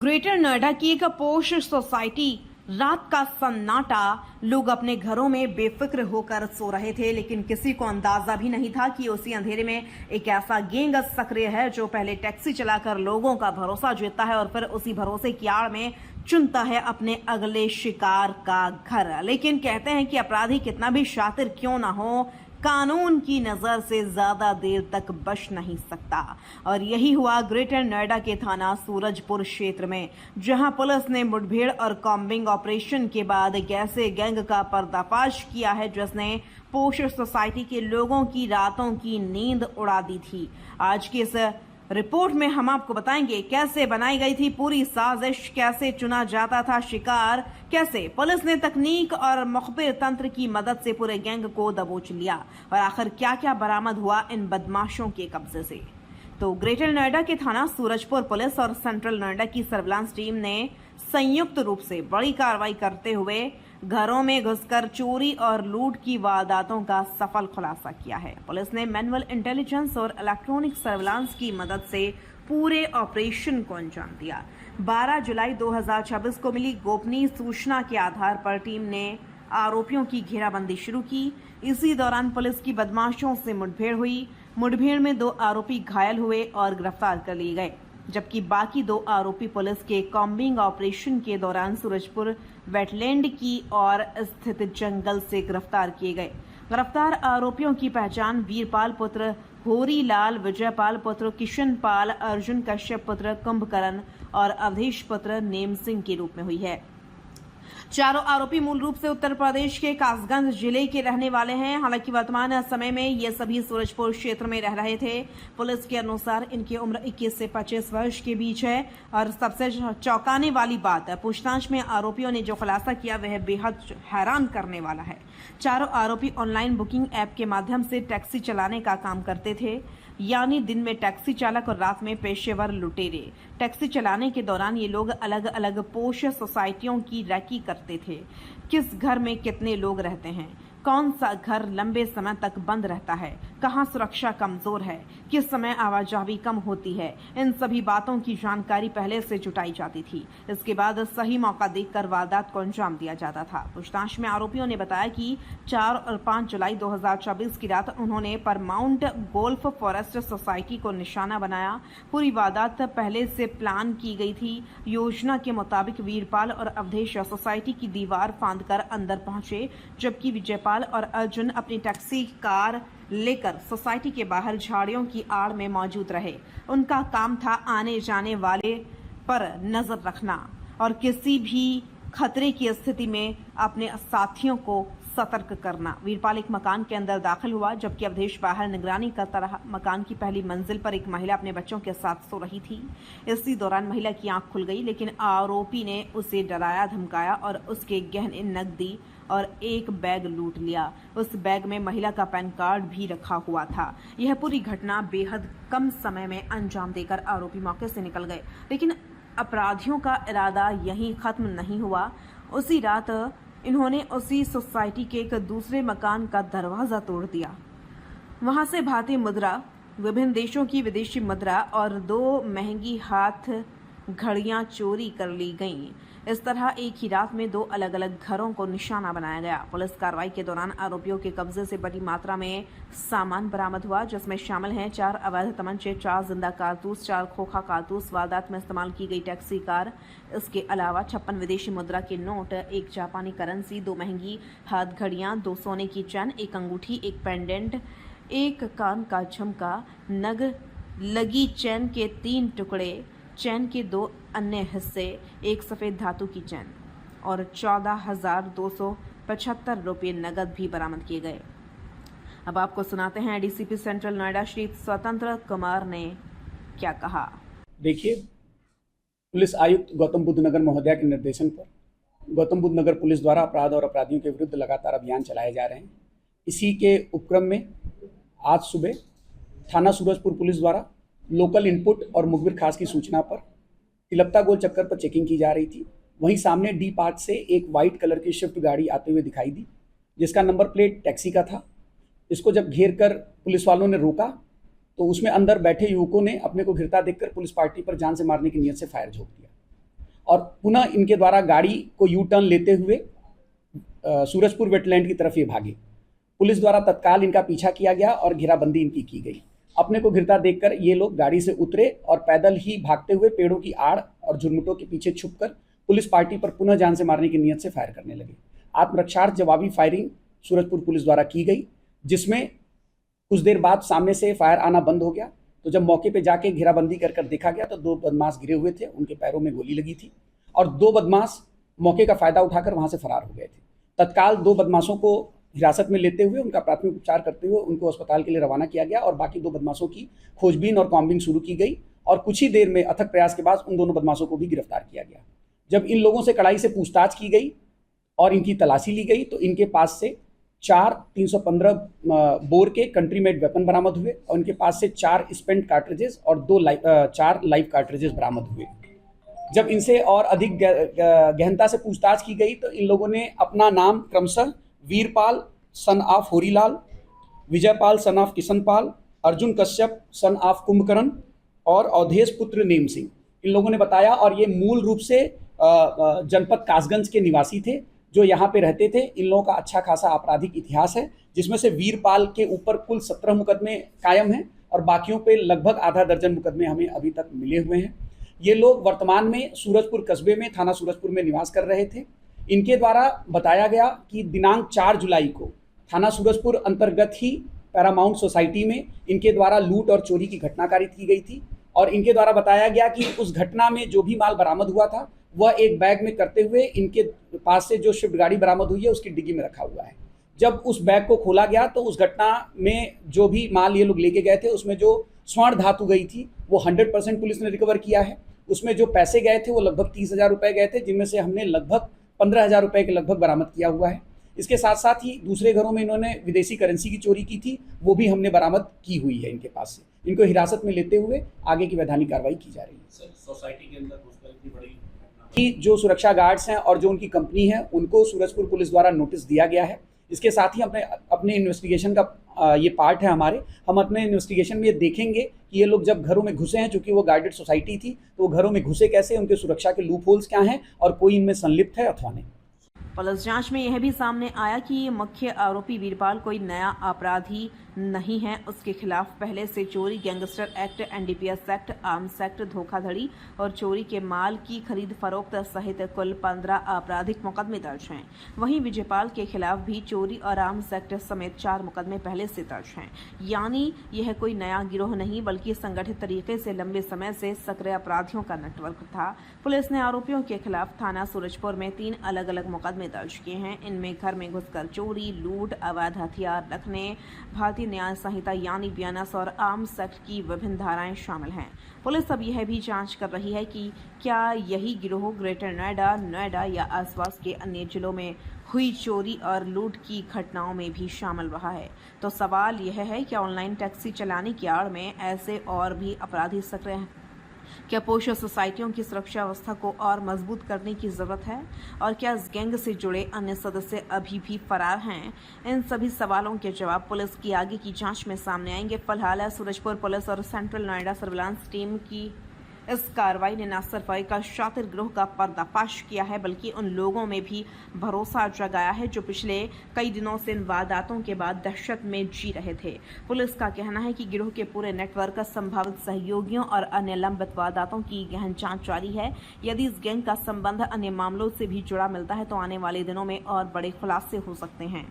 Greater Noida की एक पोश सोसाइटी, रात का सन्नाटा। लोग अपने घरों में बेफिक्र होकर सो रहे थे, लेकिन किसी को अंदाजा भी नहीं था कि उसी अंधेरे में एक ऐसा गैंग सक्रिय है जो पहले टैक्सी चलाकर लोगों का भरोसा जीतता है और फिर उसी भरोसे की आड़ में चुनता है अपने अगले शिकार का घर। लेकिन कहते हैं कि अपराधी कितना भी शातिर क्यों ना हो, कानून की नजर से ज्यादा देर तक बच नहीं सकता। और यही हुआ ग्रेटर नोएडा के थाना सूरजपुर क्षेत्र में, जहां पुलिस ने मुठभेड़ और कॉम्बिंग ऑपरेशन के बाद एक ऐसे गैंग का पर्दाफाश किया है जिसने पोश सोसाइटी के लोगों की रातों की नींद उड़ा दी थी। आज की इस रिपोर्ट में हम आपको बताएंगे कैसे बनाई गई थी पूरी साजिश, कैसे चुना जाता था शिकार, कैसे पुलिस ने तकनीक और मुखबिर तंत्र की मदद से पूरे गैंग को दबोच लिया और आखिर क्या क्या बरामद हुआ इन बदमाशों के कब्जे से। तो ग्रेटर नोएडा के थाना सूरजपुर पुलिस और सेंट्रल नोएडा की सर्विलांस टीम ने संयुक्त रूप से बड़ी कार्रवाई करते हुए घरों में घुसकर चोरी और लूट की वारदातों का सफल खुलासा किया है। पुलिस ने मैनुअल इंटेलिजेंस और इलेक्ट्रॉनिक सर्विलांस की मदद से पूरे ऑपरेशन को अंजाम दिया। 12 जुलाई 2026 को मिली गोपनीय सूचना के आधार पर टीम ने आरोपियों की घेराबंदी शुरू की। इसी दौरान पुलिस की बदमाशों से मुठभेड़ हुई। मुठभेड़ में 2 आरोपी घायल हुए और गिरफ्तार कर लिए गए, जबकि बाकी 2 आरोपी पुलिस के कॉम्बिंग ऑपरेशन के दौरान सूरजपुर वेटलैंड की ओर स्थित जंगल से गिरफ्तार किए गए। गिरफ्तार आरोपियों की पहचान वीरपाल पुत्र होरीलाल, विजयपाल पुत्र किशनपाल, अर्जुन कश्यप पुत्र कुंभकर्ण और अवधेश पुत्र नेम सिंह के रूप में हुई है। चारों आरोपी मूल रूप से उत्तर प्रदेश के कासगंज जिले के रहने वाले हैं। हालांकि वर्तमान समय में ये सभी सूरजपुर क्षेत्र में रह रहे थे। पुलिस के अनुसार इनकी उम्र 21 से 25 वर्ष के बीच है। और सबसे चौंकाने वाली बात है, पूछताछ में आरोपियों ने जो खुलासा किया वह बेहद हैरान करने वाला है। चारों आरोपी ऑनलाइन बुकिंग ऐप के माध्यम से टैक्सी चलाने का काम करते थे, यानी दिन में टैक्सी चालक और रात में पेशेवर लुटेरे। टैक्सी चलाने के दौरान ये लोग अलग अलग पोश सोसाइटियों की रैकी करते थे। किस घर में कितने लोग रहते हैं, कौन सा घर लंबे समय तक बंद रहता है, कहां सुरक्षा कमजोर है, किस समय आवाजाही कम होती है, इन सभी बातों की जानकारी पहले से जुटाई जाती थी। इसके बाद सही मौका देखकर वारदात को अंजाम दिया जाता था। पूछताछ में आरोपियों ने बताया कि 4 और 5 जुलाई 2024 की रात उन्होंने परमाउंट गोल्फ फॉरेस्ट सोसाइटी को निशाना बनाया। पूरी वारदात पहले से प्लान की गई थी। योजना के मुताबिक वीरपाल और अवधेश सोसाइटी की दीवार फांदकर अंदर पहुंचे, जबकि विजयपाल और अर्जुन अपनी टैक्सी कार लेकर सोसाइटी के बाहर झाड़ियों की आड़ में मौजूद रहे। उनका काम था आने जाने वाले पर नजर रखना और किसी भी खतरे की स्थिति में अपने साथियों को सतर्क करना। वीरपाल एक मकान के अंदर दाखिल हुआ, जबकि अवधेश बाहर निगरानी करता रहा। मकान की पहली मंजिल पर एक महिला अपने बच्चों के साथ सो रही थी। इसी दौरान महिला की आंख खुल गई, लेकिन आरोपी ने उसे डराया धमकाया और उसके गहने, नकदी और एक बैग लूट लिया। उस बैग में महिला का पैन कार्ड भी रखा हुआ था। यह पूरी घटना बेहद कम समय में अंजाम देकर आरोपी मौके से निकल गए, लेकिन अपराधियों का इरादा यहीं खत्म नहीं हुआ। उसी रात इन्होंने उसी सोसाइटी के एक दूसरे मकान का दरवाजा तोड़ दिया। वहां से भारतीय मुद्रा, विभिन्न देशों की विदेशी मुद्रा और 2 महंगी हाथ घड़ियां चोरी कर ली गईं। इस तरह एक ही रात में 2 अलग अलग घरों को निशाना बनाया गया। पुलिस कार्रवाई के दौरान आरोपियों के कब्जे से बड़ी मात्रा में सामान बरामद हुआ, जिसमें शामिल हैं 4 अवैध तमंचे, 4 जिंदा कारतूस, 4 खोखा कारतूस, वारदात में इस्तेमाल की गई टैक्सी कार। इसके अलावा 56 विदेशी मुद्रा के नोट, 1 जापानी करेंसी, 2 महंगी हाथ घड़ियां, 2 सोने की चैन, 1 अंगूठी, 1 पेंडेंट, 1 कान का झुमका, नग लगी चैन के 3 टुकड़े, चैन के 2 अन्य हिस्से, 1 सफेद धातु की चैन और 14,275 रुपये नगद भी बरामद किए गए। अब आपको सुनाते हैं डीसीपी सेंट्रल नोएडा श्री स्वतंत्र कुमार ने क्या कहा। देखिए, पुलिस आयुक्त गौतम बुद्ध नगर महोदय के निर्देशन पर गौतम बुद्ध नगर पुलिस द्वारा अपराध और अपराधियों के विरुद्ध लगातार अभियान चलाए जा रहे हैं। इसी के उपक्रम में आज सुबह थाना सूरजपुर पुलिस द्वारा लोकल इनपुट और मुखबिर खास की सूचना पर तिलप्ता गोल चक्कर पर चेकिंग की जा रही थी। वहीं सामने डी पार्क से एक वाइट कलर की स्विफ्ट गाड़ी आते हुए दिखाई दी, जिसका नंबर प्लेट टैक्सी का था। इसको जब घेर कर पुलिस वालों ने रोका तो उसमें अंदर बैठे युवकों ने अपने को घिरता देखकर पुलिस पार्टी पर जान से मारने की नीयत से फायर झोंक दिया। और पुनः इनके द्वारा गाड़ी को यू टर्न लेते हुए सूरजपुर वेटलैंड की तरफ ये भागे। पुलिस द्वारा तत्काल इनका पीछा किया गया और घेराबंदी इनकी की गई। अपने को घिरता देखकर ये लोग गाड़ी से उतरे और पैदल ही भागते हुए पेड़ों की आड़ और झुरमुटों के पीछे छुपकर पुलिस पार्टी पर पुनः जान से मारने की नीयत से फायर करने लगे। आत्मरक्षार्थ जवाबी फायरिंग सूरजपुर पुलिस द्वारा की गई, जिसमें कुछ देर बाद सामने से फायर आना बंद हो गया। तो जब मौके पे जाके घेराबंदी कर देखा गया तो 2 बदमाश गिरे हुए थे, उनके पैरों में गोली लगी थी और 2 बदमाश मौके का फायदा उठाकर वहां से फरार हो गए थे। तत्काल 2 बदमाशों को हिरासत में लेते हुए उनका प्राथमिक उपचार करते हुए उनको अस्पताल के लिए रवाना किया गया और बाकी 2 बदमाशों की खोजबीन और कॉम्बिंग शुरू की गई और कुछ ही देर में अथक प्रयास के बाद उन दोनों बदमाशों को भी गिरफ्तार किया गया। जब इन लोगों से कड़ाई से पूछताछ की गई और इनकी तलाशी ली गई तो इनके पास से 4 315 बोर के कंट्री मेड वेपन बरामद हुए और इनके पास से 4 स्पेंट कार्ट्रिजेस और 4 लाइव कार्ट्रिजेस बरामद हुए। जब इनसे और अधिक गहनता से पूछताछ की गई तो इन लोगों ने अपना नाम क्रमशः Veerpal son of Horilal, Vijaypal son of Kishanpal, Arjun Kashyap son of Kumbhakaran और अवधेश पुत्र नेम सिंह इन लोगों ने बताया। और ये मूल रूप से जनपद कासगंज के निवासी थे जो यहाँ पे रहते थे। इन लोगों का अच्छा खासा आपराधिक इतिहास है, जिसमें से वीरपाल के ऊपर कुल 17 मुकदमे कायम हैं और बाकियों पे लगभग आधा दर्जन मुकदमे हमें अभी तक मिले हुए हैं। ये लोग वर्तमान में सूरजपुर कस्बे में थाना सूरजपुर में निवास कर रहे थे। इनके द्वारा बताया गया कि दिनांक 4 जुलाई को थाना सूरजपुर अंतर्गत ही पैरामाउंट सोसाइटी में इनके द्वारा लूट और चोरी की घटना कारित की गई थी और इनके द्वारा बताया गया कि उस घटना में जो भी माल बरामद हुआ था वह एक बैग में करते हुए इनके पास से जो स्विफ्ट गाड़ी बरामद हुई है उसकी डिग्गी में रखा हुआ है। जब उस बैग को खोला गया तो उस घटना में जो भी माल ये लोग लेके गए थे उसमें जो स्वर्ण धातु गई थी वो 100% पुलिस ने रिकवर किया है। उसमें जो पैसे गए थे वो लगभग 30,000 रुपये गए थे, जिनमें से हमने लगभग 15,000 रुपये के लगभग बरामद किया हुआ है। इसके साथ साथ ही दूसरे घरों में इन्होंने विदेशी करेंसी की चोरी की थी, वो भी हमने बरामद की हुई है इनके पास से। इनको हिरासत में लेते हुए आगे की वैधानिक कार्रवाई की जा रही है। सोसाइटी के अंदर इतनी बड़ी कि जो सुरक्षा गार्ड्स हैं और जो उनकी कंपनी है उनको सूरजपुर पुलिस द्वारा नोटिस दिया गया है। इसके साथ ही अपने इन्वेस्टिगेशन का ये पार्ट है हमारे, हम अपने इन्वेस्टिगेशन में ये देखेंगे कि ये लोग जब घरों में घुसे हैं, चूंकि वो गार्डेड सोसाइटी थी तो वो घरों में घुसे कैसे, उनके सुरक्षा के लूप होल्स क्या हैं और कोई इनमें संलिप्त है अथवा नहीं। पुलिस जांच में यह भी सामने आया कि ये मुख्य आरोपी वीरपाल कोई नया अपराधी नहीं है। उसके खिलाफ पहले से चोरी, gangster act, NDPS act, arms act, धोखाधड़ी और चोरी के माल की खरीद फरोख्त सहित कुल 15 आपराधिक मुकदमे दर्ज हैं। वहीं विजयपाल के खिलाफ भी चोरी और आर्म्स एक्ट समेत 4 मुकदमे पहले से दर्ज हैं। यानी यह कोई नया गिरोह नहीं बल्कि संगठित तरीके से लंबे समय से सक्रिय अपराधियों का नेटवर्क था। पुलिस ने आरोपियों के खिलाफ थाना सूरजपुर में 3 अलग अलग मुकदमे दर्ज किए हैं। इनमें घर में घुसकर चोरी, लूट, अवैध हथियार रखने, भारतीय न्याय संहिता यानी बीएनएस और आर्म्स एक्ट की विभिन्न धाराएं शामिल हैं। पुलिस अब यह भी जांच कर रही है कि क्या यही गिरोह ग्रेटर नोएडा या आसपास के अन्य जिलों में हुई चोरी और लूट की घटनाओं में भी शामिल रहा है। तो सवाल यह है कि ऑनलाइन टैक्सी चलाने की आड़ में ऐसे और भी अपराधी सक्रिय हैं। क्या पोषण सोसाइटियों की सुरक्षा व्यवस्था को और मजबूत करने की जरूरत है और क्या इस गैंग से जुड़े अन्य सदस्य अभी भी फरार हैं? इन सभी सवालों के जवाब पुलिस की आगे की जांच में सामने आएंगे। फिलहाल सूरजपुर पुलिस और सेंट्रल नोएडा सर्विलांस टीम की इस कार्रवाई ने न सिर्फ एक शातिर गिरोह का पर्दाफाश किया है बल्कि उन लोगों में भी भरोसा जगाया है जो पिछले कई दिनों से इन वारदातों के बाद दहशत में जी रहे थे। पुलिस का कहना है कि गिरोह के पूरे नेटवर्क, संभावित सहयोगियों और अन्य लंबित वारदातों की गहन जांच जारी है। यदि इस गैंग का संबंध अन्य मामलों से भी जुड़ा मिलता है तो आने वाले दिनों में और बड़े खुलासे हो सकते हैं।